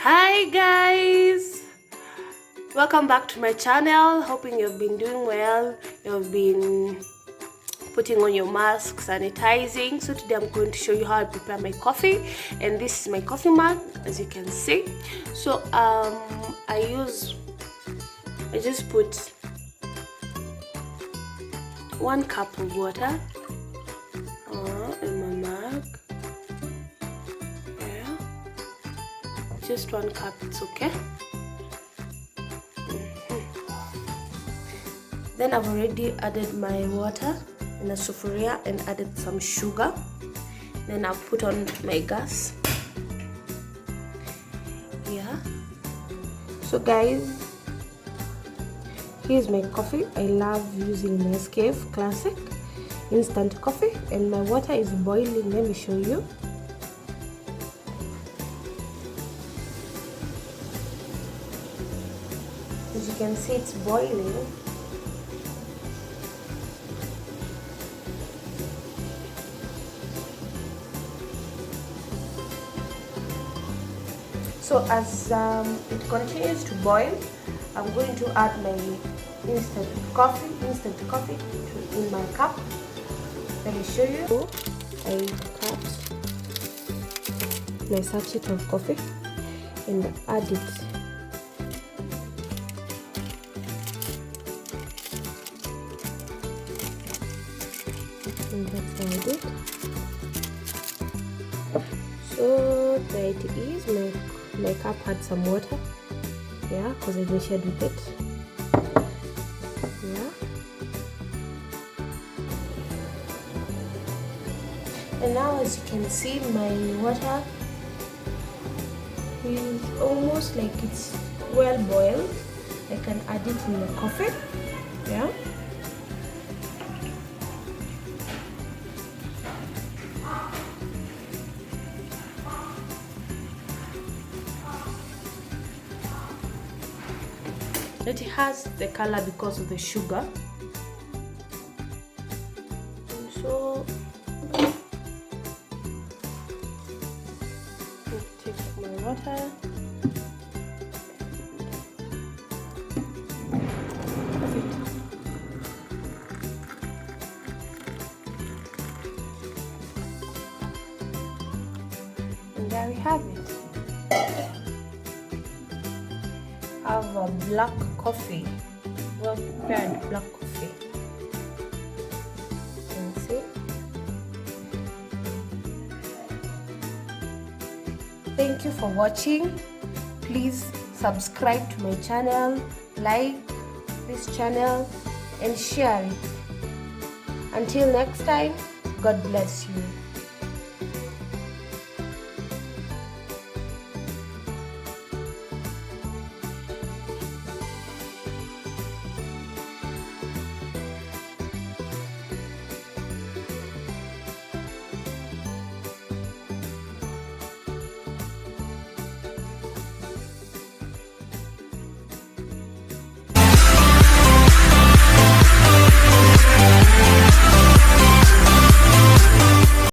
Hi guys, welcome back to my channel. Hoping you've been doing well. You've been putting on your mask, sanitizing. So today I'm going to show you how I prepare my coffee, and this is my coffee mug, as you can see. So I just put 1 cup of water in my mug. Just 1 cup, it's okay. Then I've already added my water in a sufuria and added some sugar. Then I'll put on my gas. Yeah. So guys, here's my coffee. I love using Nescafe Classic instant coffee, and my water is boiling. Let me show you. As you can see, it's boiling. So as it continues to boil, I'm going to add my instant coffee in my cup. Let me show you. I cut my sachet of coffee and add it. And that's how I did. So there it is. My cup had some water, yeah, because I just shared with it. Yeah. And now, as you can see, my water is almost like it's well boiled. I can add it in the coffee. Yeah. It has the color because of the sugar. And so I'll take my water. And there we have it. Have a black coffee, well prepared black coffee. You can see. Thank you for watching. Please subscribe to my channel, like this channel, and share it. Until next time, God bless you.